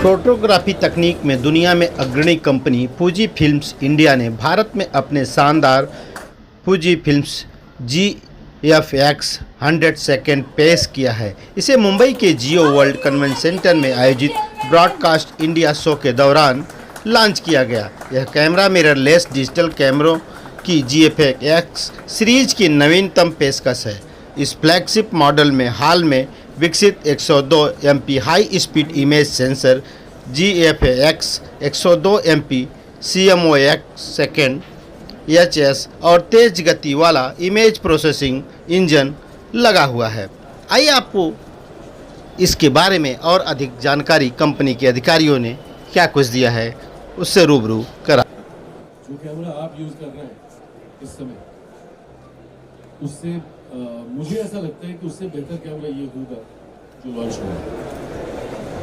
Photography तकनीक में दुनिया में अग्रणी कंपनी फूजी फिल्म्स इंडिया ने भारत में अपने शानदार फूजी फिल्म्स GFX 100 पेश किया है। इसे मुंबई के जियो वर्ल्ड कन्वेंशन सेंटर में आयोजित ब्रॉडकास्ट इंडिया शो के दौरान लॉन्च किया गया। यह कैमरा मिररलेस डिजिटल कैमरों की GFX सीरीज की नवीनतम पेशकश है। इस फ्लैगशिप मॉडल में हाल में विकसित 102 MP high speed image sensor GFX 102 MP CMOS second HS और तेज गति वाला इमेज प्रोसेसिंग इंजन लगा हुआ है। आइए आपको इसके बारे में और अधिक जानकारी कंपनी के अधिकारियों ने क्या कुछ दिया है उससे रूबरू करा। जो कैमरा आप यूज कर रहे हैं इस समय, उससे मुझे ऐसा लगता है कि उससे बेहतर कैमरा ये होगा जो लॉन्च होगा।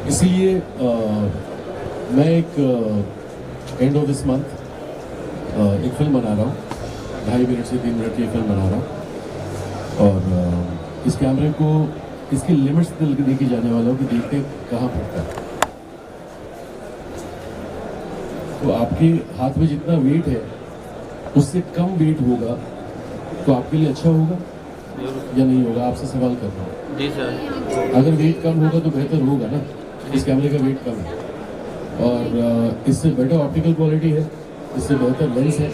इसीलिए मैं एक एंड ऑफ दिस मंथ एक फिल्म बना रहा हूँ, 2.5 मिनट से 3 मिनट की फिल्म बना रहा हूँ और इस कैमरे को इसकी लिमिट्स लेके जाने वाला हूँ कि देखते कहाँ पड़ता है। तो आपके हाथ में जितना वेट है उससे कम वेट होगा तो आपके लिए अच्छा होगा या नहीं होगा, आपसे सवाल कर रहा हूँ। जी सर। अगर वेट कम होगा तो बेहतर होगा ना, इस कैमरे का वेट कम है और इससे बेटर ऑप्टिकल क्वालिटी है, इससे बेहतर लेंस है,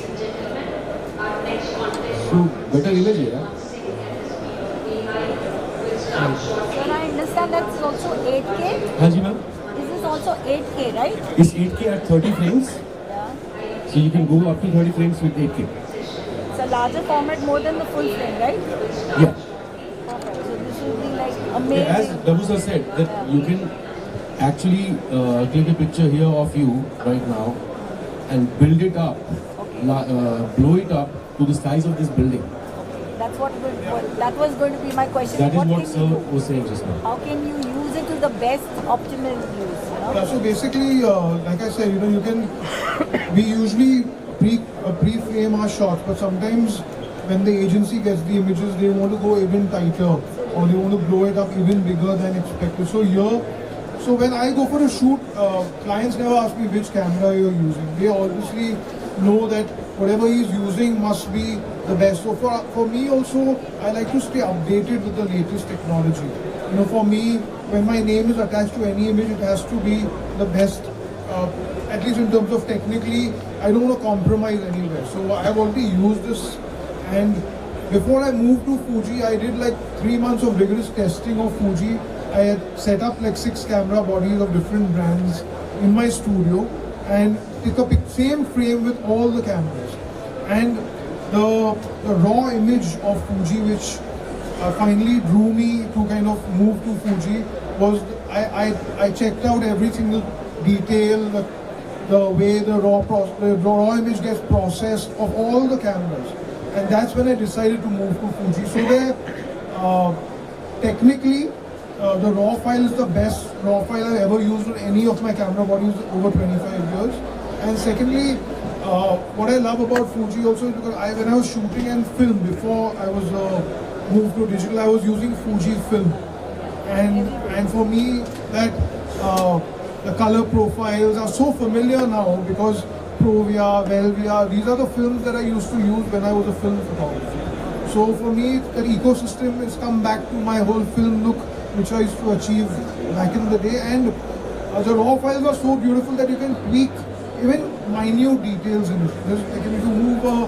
तो बेटर इमेज है यार। Sir, I understand that's also 8K. हाँ जी ma'am. This is also 8K, right? It's 8K at 30 frames. Yeah. So you can go up to 30 frames with 8K. It's a larger format more than the full frame, right? Yeah. Perfect. So this will be like Yeah, as amazing. Dabu sir said, that you can actually take a picture here of you right now and build it up, blow it up to the size of this building. That's that was going to be my question. That is what can sir you do? was saying just now. How can you use it to the best optimal use? You know? Yeah, so basically, like I said, you can, we usually pre-frame our shots, but sometimes when the agency gets the images, they want to go even tighter or they want to blow it up even bigger than expected. So when I go for a shoot, clients never ask me which camera you're using. They obviously know that whatever he's using must be the best. So for me also, I like to stay updated with the latest technology. For me, when my name is attached to any image, it has to be the best, at least in terms of technically. I don't want to compromise anywhere. So I've already used this, and before I moved to Fuji, I did like 3 months of rigorous testing of Fuji. I had set up like 6 camera bodies of different brands in my studio and took a same frame with all the cameras. And the raw image of Fuji, which finally drew me to kind of move to Fuji, was I checked out every single detail, the way the raw image gets processed of all the cameras, and that's when I decided to move to Fuji. So there, technically, the raw file is the best raw file I've ever used on any of my camera bodies over 25 years. And secondly, what I love about Fuji also is because when I was shooting and film before I was moved to digital, I was using Fuji film, and for me that the color profiles are so familiar now because Provia, Velvia, these are the films that I used to use when I was a film photographer. So for me, that ecosystem has come back to my whole film look, which I used to achieve back in the day. And the raw files are so beautiful that you can tweak even minute details in it. Like if you move a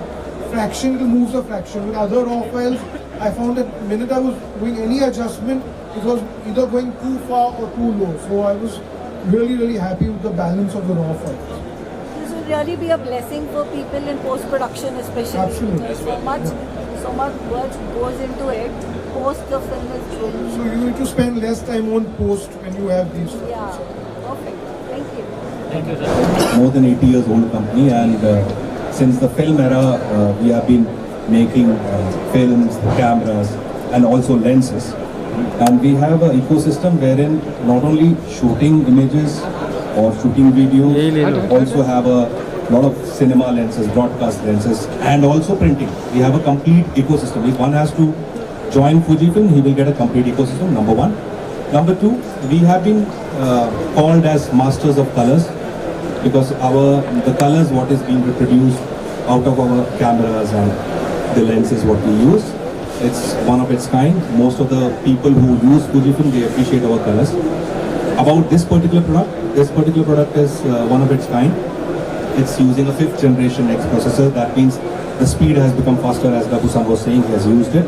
fraction, it moves a fraction. With other raw files, I found that the minute I was doing any adjustment, it was either going too far or too low. So I was really happy with the balance of the raw files. This will really be a blessing for people in post-production, especially. Absolutely. So much work goes into it. Post the film is really. So you need to spend less time on post when you have these films. Yeah, perfect. Thank you. Thank you, sir. More than 80 years old company, and since the film era, we have been making films, cameras, and also lenses. And we have an ecosystem wherein not only shooting images or shooting video, also have a lot of cinema lenses, broadcast lenses, and also printing. We have a complete ecosystem. If one has to join Fujifilm, he will get a complete ecosystem, number one. Number two, we have been called as masters of colors because the colors what is being reproduced out of our cameras and the lenses what we use, it's one of its kind. Most of the people who use Fujifilm, they appreciate our colors. About this particular product is one of its kind. It's using a 5th generation X processor. That means the speed has become faster, as Babu-san was saying, he has used it.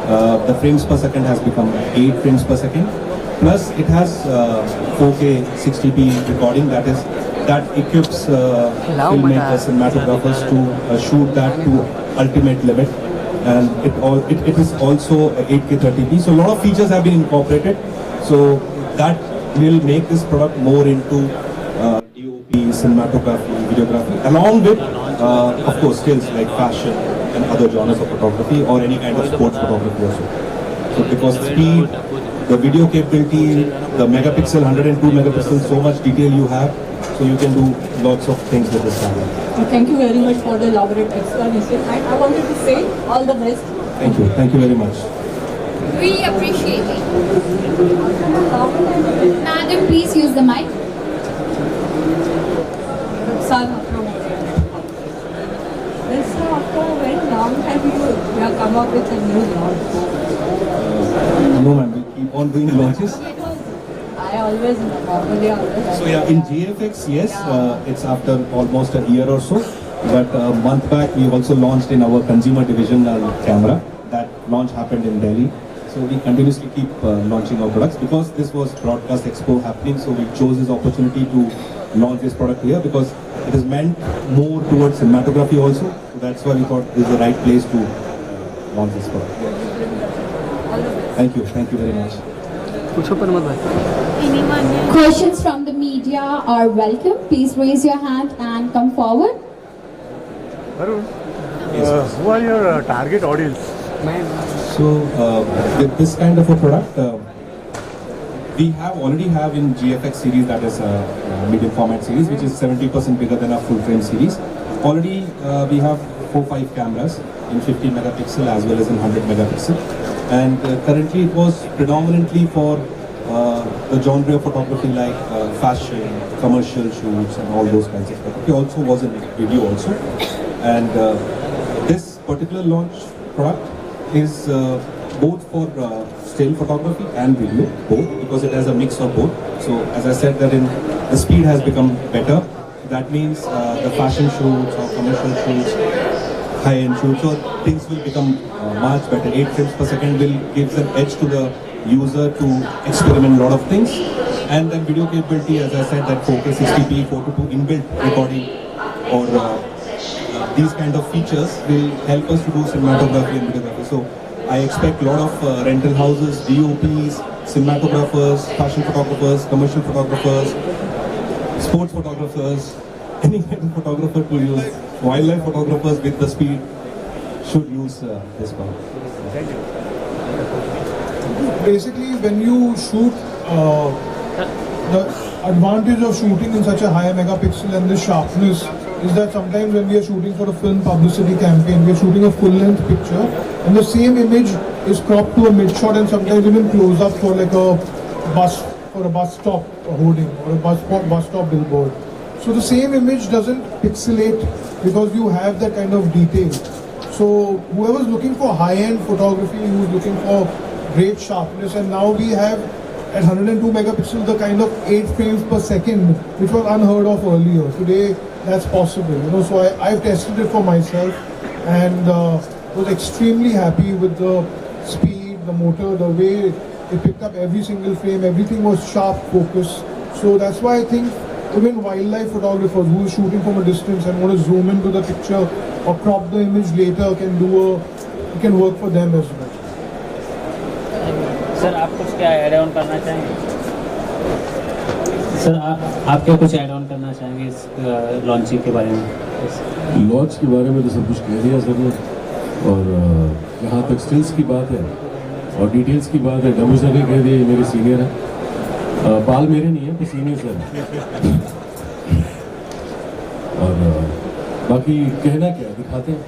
The frames per second has become 8 frames per second. Plus it has 4K 60p recording that equips filmmakers, cinematographers to shoot that to ultimate limit. And it is also 8K 30p. So a lot of features have been incorporated. So that will make this product more into DOP, cinematography, videography, along with, of course, skills like fashion and other genres of photography or any kind of sports photography also. So because speed, the video capability, the megapixel, 102 megapixels, so much detail you have, so you can do lots of things with this camera. Thank you very much for the elaborate explanation. And I wanted to say all the best. Thank you very much. We appreciate it. Madam, please use the mic. Sir, after a very long time you have come up with a new launch. No ma'am, we keep on doing launches. I always normally always. So yeah, in GFX, yes, it's after almost a year or so. But a month back, we also launched in our consumer division camera. That launch happened in Delhi. So we continuously keep launching our products because this was Broadcast Expo happening. So we chose this opportunity to launch this product here because it is meant more towards cinematography also. So that's why we thought this is the right place to launch this product. Thank you very much. Questions from the media are welcome. Please raise your hand and come forward. Arun, who are your target audience? So with this kind of a product, we already have in GFX series, that is a medium format series, which is 70% bigger than our full frame series. Already we have 4-5 cameras in 50 megapixel as well as in 100 megapixel. And currently it was predominantly for the genre of photography like fashion, commercial shoots and all those kinds of photography. Also was in video also. And this particular launch product is both for still photography and video, both, because it has a mix of both. So as I said, that the speed has become better. That means the fashion shoots or commercial shoots, high-end shoots, so things will become much better. 8 frames per second will give an edge to the user to experiment a lot of things. And then video capability, as I said, that 4K 60p, 4:2 inbuilt recording or these kind of features will help us to do cinematography and videography. So I expect a lot of rental houses, DOPs, cinematographers, fashion photographers, commercial photographers, sports photographers, any kind of photographer to use, wildlife photographers with the speed should use this one. Basically, when you shoot, the advantage of shooting in such a high megapixel and this sharpness is that sometimes when we are shooting for a film publicity campaign, we are shooting a full-length picture and the same image is cropped to a mid-shot and sometimes even close-up for like a bus stop hoarding or a bus stop billboard. So the same image doesn't pixelate because you have that kind of detail. So whoever's looking for high-end photography, who's looking for great sharpness, and now we have at 102 megapixels the kind of 8 frames per second which was unheard of earlier. Today that's possible, so I've tested it for myself and was extremely happy with the speed, the motor, the way it picked up every single frame, everything was sharp focus. So that's why I think even wildlife photographers who are shooting from a distance and want to zoom into the picture or crop the image later it can work for them as well. Sir आप कुछ क्या add on करना चाहेंगे? Sir आप क्या कुछ add on करना चाहेंगे इस लॉन्चिंग के बारे में? लॉन्च के बारे में तो सब कुछ कह दिया सर ने, और यहाँ तक स्टिल्स की बात है और डिटेल्स की बात है, डब्बू सर ने कह दिया, ये मेरे सीनियर हैं, बाल मेरे नहीं है, तो सीनियर सर है। और बाकी कहना क्या, दिखाते हैं।